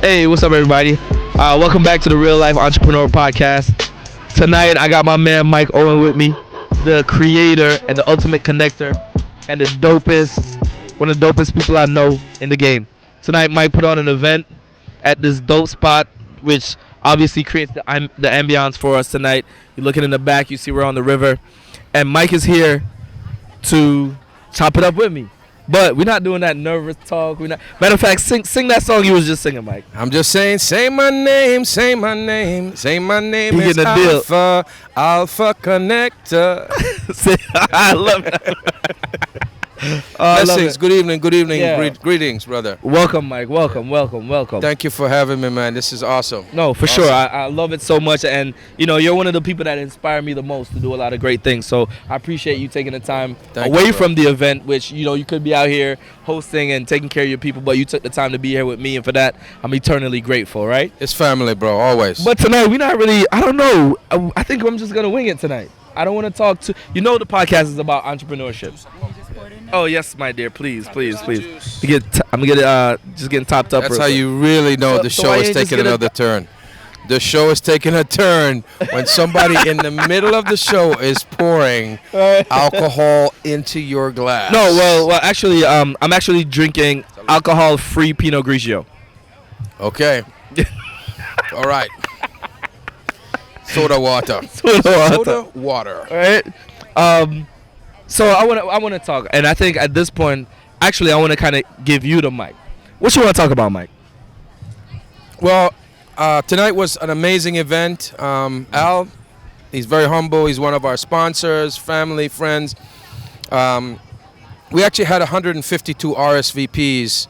Hey, what's up, everybody? Welcome back to the Real Life Entrepreneur Podcast. Tonight, I got my man Mike Owen with me, the creator and the ultimate connector, and one of the dopest people I know in the game. Tonight, Mike put on an event at this dope spot, which obviously creates the ambiance for us tonight. You're looking in the back, you see we're on the river, and Mike is here to chop it up with me. But we're not doing that nervous talk. Matter of fact, sing that song you was just singing, Mike. I'm just saying, say my name, say my name, say my name. You is getting a deal. Alpha Connector. I love it. Blessings. Good evening. Yeah. Greetings, brother. Welcome, Mike. Welcome. Thank you for having me, man. This is awesome. No, for sure. I love it so much. And, you're one of the people that inspire me the most to do a lot of great things. So I appreciate you taking the time away from the event, which, you could be out here hosting and taking care of your people, but you took the time to be here with me. And for that, I'm eternally grateful, right? It's family, bro, always. But tonight, we're not really, I don't know. I think I'm just going to wing it tonight. I don't want to talk to, the podcast is about entrepreneurship. Oh, yes, my dear. Please. I'm just getting topped up. That's how you really know the show is taking another turn. The show is taking a turn when somebody in the middle of the show is pouring alcohol into your glass. No, well, actually, I'm actually drinking alcohol-free Pinot Grigio. Okay. All right. Soda water. All right. So I want to talk, and I think at this point, actually, I want to kind of give you the mic. What you want to talk about, Mike? Well, tonight was an amazing event. Al, he's very humble. He's one of our sponsors, family, friends. We actually had 152 RSVPs,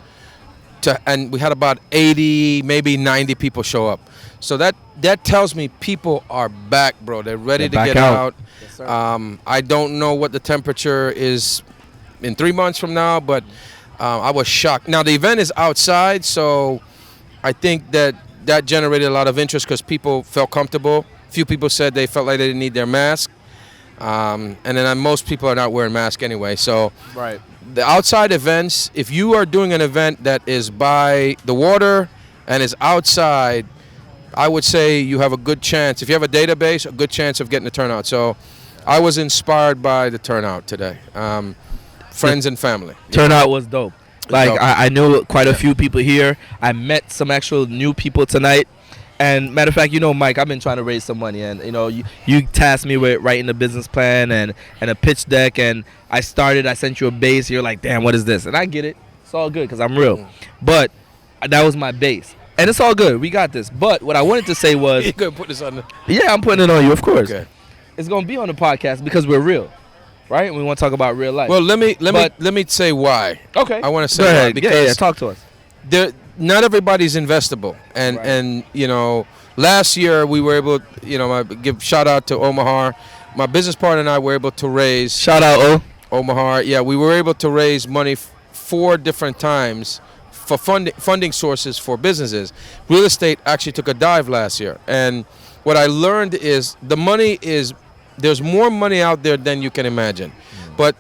and we had about 80, maybe 90 people show up. So that tells me people are back, bro. They're ready to get out. Yes, I don't know what the temperature is in 3 months from now, but I was shocked. Now, the event is outside, so I think that generated a lot of interest because people felt comfortable. A few people said they felt like they didn't need their mask. And then most people are not wearing masks anyway. So right. The outside events, if you are doing an event that is by the water and is outside, I would say you have a good chance. If you have a database, a good chance of getting a turnout. So I was inspired by the turnout today. Friends and family. Turnout was dope. I knew quite a few people here. I met some actual new people tonight. And matter of fact, Mike, I've been trying to raise some money. And, you tasked me with writing a business plan and a pitch deck. And I sent you a base. You're like, damn, what is this? And I get it. It's all good because I'm real. But that was my base. And it's all good. We got this. But what I wanted to say was... You're going to put this on the... Yeah, I'm putting it on you, of course. Okay. It's going to be on the podcast because we're real. Right? We want to talk about real life. Well, let me say why. Okay. I want to say why. Because talk to us. Not everybody's investable. And last year we were able, I give shout out to Omaha. My business partner and I were able to raise... Shout out, Omaha. Yeah, we were able to raise money 4 different times for funding sources for businesses. Real estate actually took a dive last year. And what I learned is there's more money out there than you can imagine. But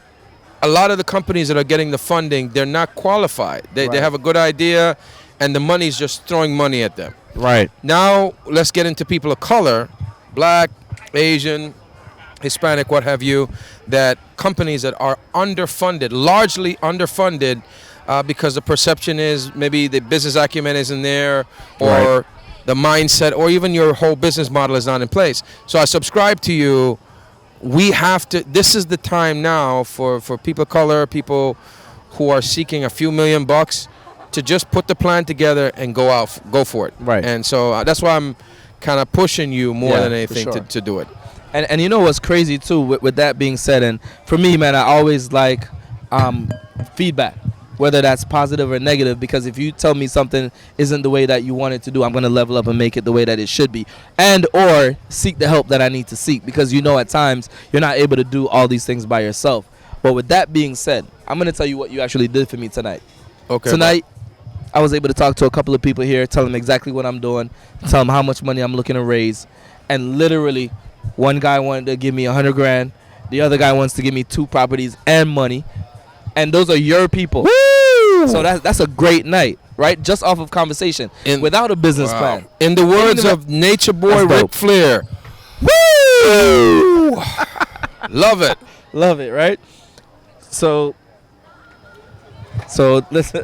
a lot of the companies that are getting the funding, they're not qualified. They have a good idea, and the money's just throwing money at them. Right. Now, let's get into people of color, black, Asian, Hispanic, what have you, that companies that are underfunded, largely underfunded, because the perception is maybe the business acumen isn't there, or the mindset, or even your whole business model is not in place. So I subscribe to you. We have to, this is the time now for people of color, people who are seeking a few $1,000,000 to just put the plan together and go for it. Right. And so that's why I'm kind of pushing you more than anything to do it. And you know what's crazy too, with that being said, and for me, man, I always like feedback, whether that's positive or negative, because if you tell me something isn't the way that you want it to do, I'm going to level up and make it the way that it should be, and or seek the help that I need to seek, because at times you're not able to do all these things by yourself. But with that being said, I'm going to tell you what you actually did for me tonight. Okay. Tonight, I was able to talk to a couple of people here, tell them exactly what I'm doing, tell them how much money I'm looking to raise, and literally, one guy wanted to give me $100,000, the other guy wants to give me 2 properties and money, and those are your people. Woo! So that's a great night. right? Just off of conversation, without a business plan. In the words of Nature Boy That's Ric Flair, woo! Love it. Love it, right? So listen.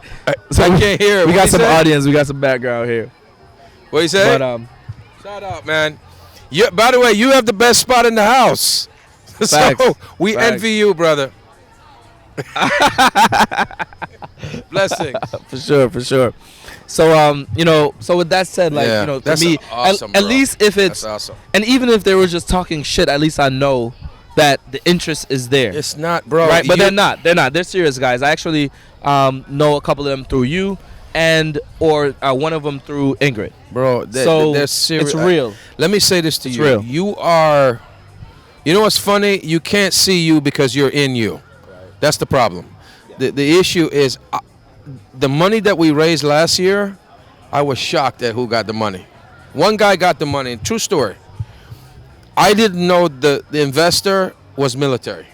So I can't hear it. We What got he some say? audience. We got some background here. What you say? But Shout out, man. By the way, you have the best spot in the house. Facts. So we Facts. envy you, brother. Blessings. For sure. So so with that said, like Yeah, to that's me, awesome, at bro. least if it's, That's awesome. and even if they were just talking shit, at least I know that the interest is there. It's not, bro. Right, but they're not. They're serious guys. I actually know a couple of them through you, or one of them through Ingrid. Bro, So they're serious. it's real. Let me say this to you. real. You are, you know what's funny? You can't see you because you're in you. That's the problem. The issue is the money that we raised last year, I was shocked at who got the money. One guy got the money. True story. I didn't know the investor was military.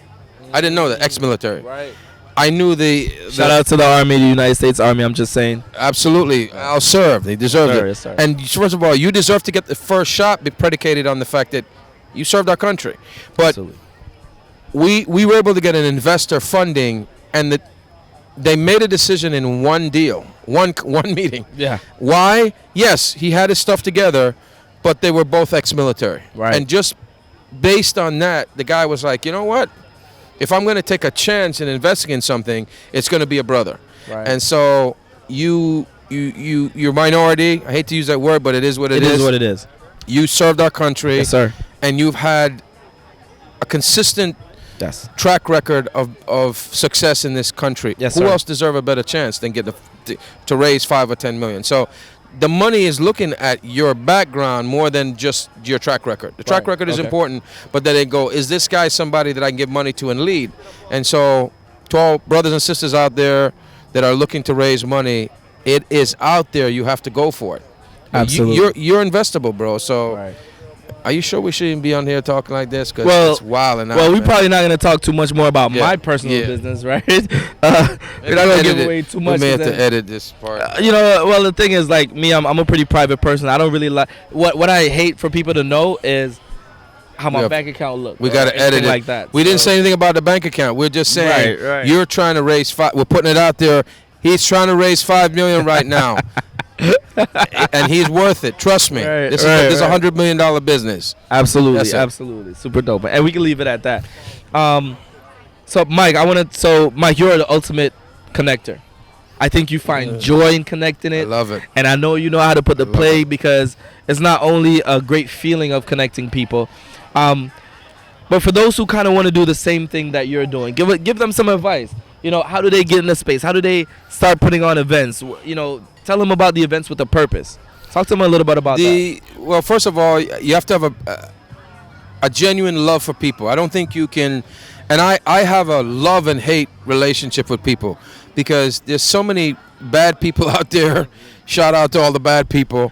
I didn't know that, ex-military. Right. I knew the Shout out to the Army, the United States Army. I'm just saying. Absolutely. I'll serve. They deserve Sir, it. yes, sir. And first of all, you deserve to get the first shot predicated on the fact that you served our country. But Absolutely. we were able to get an investor funding, and they made a decision in one deal, one meeting. Yeah. Why? Yes, he had his stuff together, but they were both ex-military. Right. And just based on that, the guy was like, you know what? If I'm going to take a chance in investing in something, it's going to be a brother. Right. And so you're minority. I hate to use that word, but it is what it is. It is what it is. You served our country. Yes, sir. And you've had a consistent Yes. track record of success in this country. Yes, Who sir. else deserve a better chance than get to raise 5 or 10 million? So the money is looking at your background more than just your track record. The track Right. record is Okay. important, but then they go, is this guy somebody that I can give money to and lead? And so to all brothers and sisters out there that are looking to raise money, it is out there. You have to go for it. Absolutely. You're investable, bro. So Right. are you sure we shouldn't be on here talking like this? Because Well- it's wild and Well, we're probably not going to talk too much more about Yeah. my personal Yeah. business, right? We're not going to give away too much. We may have 'cause to then- edit this part. well, the thing is, like me, I'm a pretty private person. I don't really like what I hate for people to know is how my Yeah. bank account looks. We or got to edit anything it. like that. We didn't So- say anything about the bank account. We're just saying Right. you're trying to raise five. We're putting it out there. He's trying to raise $5 million right now, and he's worth it. Trust me. Right, This right, is a right. $100 million business. Absolutely, That's it. absolutely, super dope, and we can leave it at that. So Mike, Mike, you're the ultimate connector. I think you find joy in connecting I it, love it. and I know you know how to put the love play it. because it's not only a great feeling of connecting people, but for those who kind of want to do the same thing that you're doing, give them some advice. How do they get in the space? How do they start putting on events? Tell them about the events with a purpose. Talk to them a little bit about that. Well, first of all, you have to have a genuine love for people. I don't think you can, and I have a love and hate relationship with people because there's so many bad people out there. Shout out to all the bad people.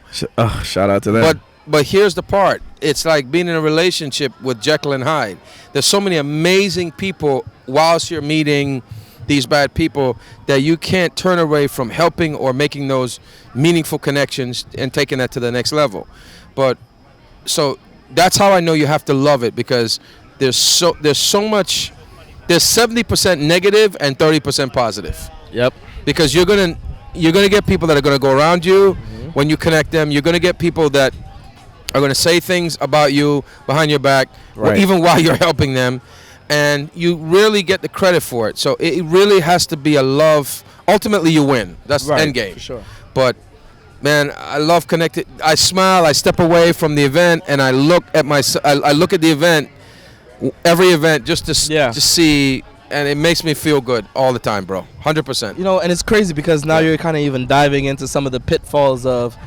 Shout out to them. But here's the part. It's like being in a relationship with Jekyll and Hyde. There's so many amazing people whilst you're meeting these bad people that you can't turn away from helping or making those meaningful connections and taking that to the next level. But so that's how I know you have to love it because there's so much. There's 70% negative and 30% positive. Yep. Because you're gonna get people that are gonna go around you when you connect them. You're gonna get people that are gonna say things about you behind your back, Right. even while you're helping them, and you really get the credit for it. So it really has to be a love. Ultimately, you win. That's the end game. For sure. But man, I love connected. I smile. I step away from the event and I look at I look at the event, every event, just to see, and it makes me feel good all the time, bro. 100%. And it's crazy because now you're kind of even diving into some of the pitfalls of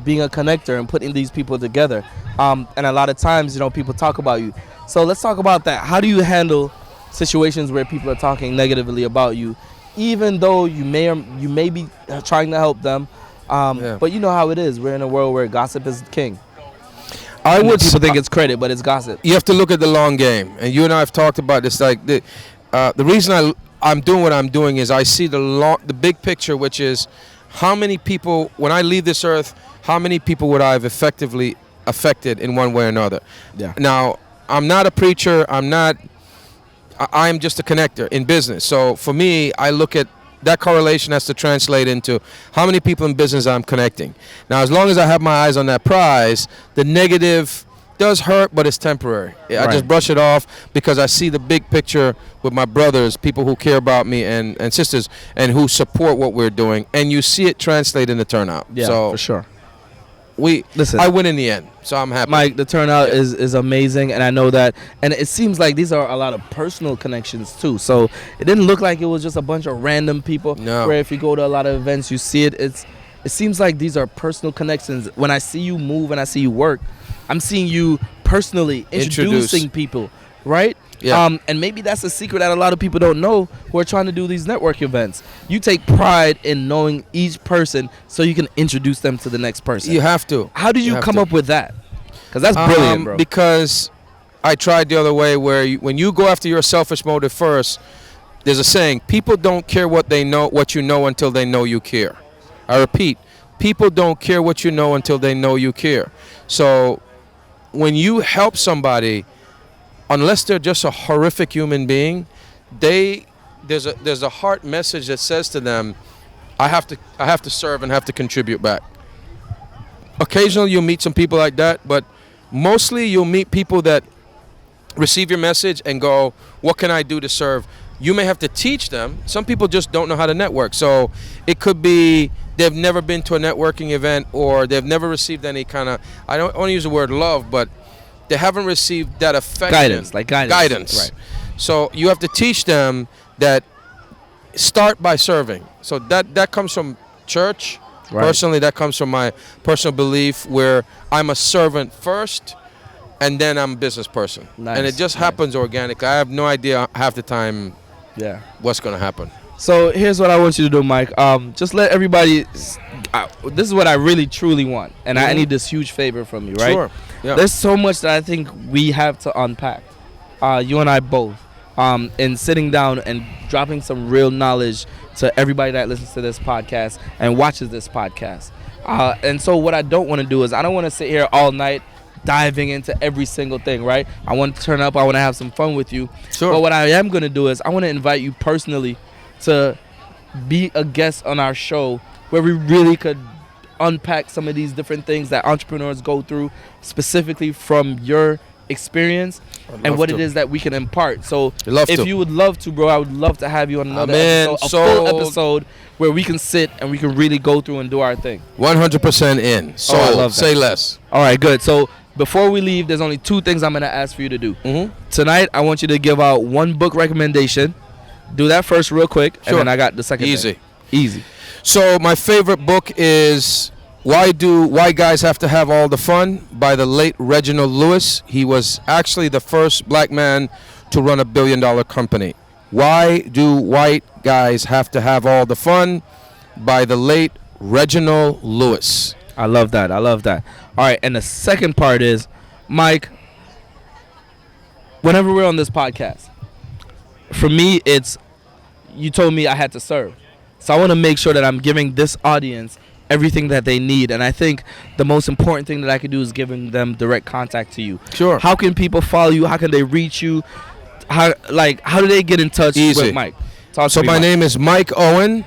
being a connector and putting these people together. And a lot of times, people talk about you. So let's talk about that. How do you handle situations where people are talking negatively about you, even though you may be trying to help them? But you know how it is. We're in a world where gossip is king. People think it's credit, but it's gossip. You have to look at the long game, and you and I have talked about this. Like the reason I'm doing what I'm doing is I see the big picture, which is how many people, when I leave this earth, how many people would I have effectively affected in one way or another? Yeah. Now, I'm not a preacher. I'm just a connector in business. So for me, I look at that correlation has to translate into how many people in business I'm connecting. Now, as long as I have my eyes on that prize, the negative does hurt, but it's temporary. I Right. just brush it off because I see the big picture with my brothers, people who care about me and sisters, and who support what we're doing. And you see it translate in the turnout. Yeah, so for sure. Listen, I win in the end, so I'm happy. Mike, the turnout Yeah. is amazing, and I know that. And it seems like these are a lot of personal connections too. So it didn't look like it was just a bunch of random people. No. Where if you go to a lot of events, you see it. It seems like these are personal connections. When I see you move and I see you work, I'm seeing you personally introducing people, right? Yeah. And maybe that's a secret that a lot of people don't know who are trying to do these network events. You take pride in knowing each person so you can introduce them to the next person. You have to. How did you have come to. up with that? Because that's brilliant, bro. Because I tried the other way, where when you go after your selfish motive first, there's a saying: people don't care what you know until they know you care. I repeat, people don't care what you know until they know you care. So when you help somebody, unless they're just a horrific human being, there's a heart message that says to them, I have to serve and have to contribute back. Occasionally you'll meet some people like that, but mostly you'll meet people that receive your message and go, what can I do to serve? You may have to teach them. Some people just don't know how to network. So it could be they've never been to a networking event, or they've never received any kind of, I don't want to use the word love, but they haven't received that affection. Guidance. Right. So you have to teach them that start by serving. So that comes from church. Right. Personally, that comes from my personal belief, where I'm a servant first, and then I'm a business person. Nice. And it just happens organically. I have no idea half the time Yeah. what's going to happen. So here's what I want you to do, Mike. Just let everybody. This is what I really truly want, and I need this huge favor from you, right? Sure. Yeah. There's so much that I think we have to unpack. You and I both. In sitting down and dropping some real knowledge to everybody that listens to this podcast and watches this podcast. And so what I don't want to do is I don't want to sit here all night diving into every single thing, right? I want to turn up. I want to have some fun with you. Sure. But what I am going to do is I want to invite you personally to be a guest on our show where we really could unpack some of these different things that entrepreneurs go through, specifically from your experience and what it is that we can impart. So if you would love to, bro, I would love to have you on another episode, a full episode where we can sit and we can really go through and do our thing. 100% in. So I love that. Say less. All right, good. So before we leave, there's only two things I'm going to ask for you to do. Mm-hmm. Tonight, I want you to give out one book recommendation. Do that first real quick, and then I got the second thing. Easy. So my favorite book is Why Guys Have to Have All the Fun by the late Reginald Lewis. He was actually the first black man to run $1 billion company. Why Do White Guys Have to Have All the Fun by the late Reginald Lewis. I love that. All right, and the second part is, Mike, whenever we're on this podcast, for me, it's, you told me I had to serve. So I want to make sure that I'm giving this audience everything that they need. And I think the most important thing that I could do is giving them direct contact to you. Sure. How can people follow you? How can they reach you? How do they get in touch with Mike? So my name is Mike Owen,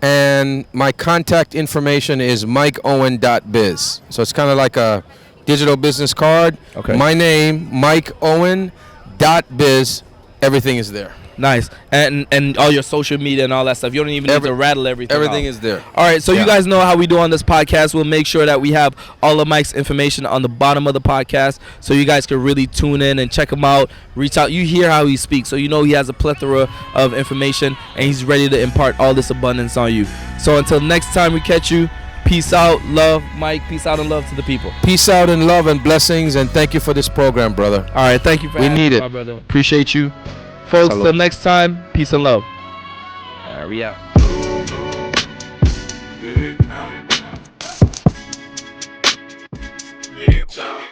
and my contact information is mikeowen.biz. So it's kind of like a digital business card. Okay. My name, mikeowen.biz. Everything is there. Nice. And all your social media and all that stuff. You don't even need to rattle everything Everything out. is there. All right, so you guys know how we do on this podcast. We'll make sure that we have all of Mike's information on the bottom of the podcast so you guys can really tune in and check him out, reach out. You hear how he speaks, so you know he has a plethora of information, and he's ready to impart all this abundance on you. So until next time we catch you, peace out, love. Mike, peace out and love to the people. Peace out and love and blessings, and thank you for this program, brother. All right, thank you for having me, my brother. Appreciate you. Folks, till next time, peace and love. We out. Yeah.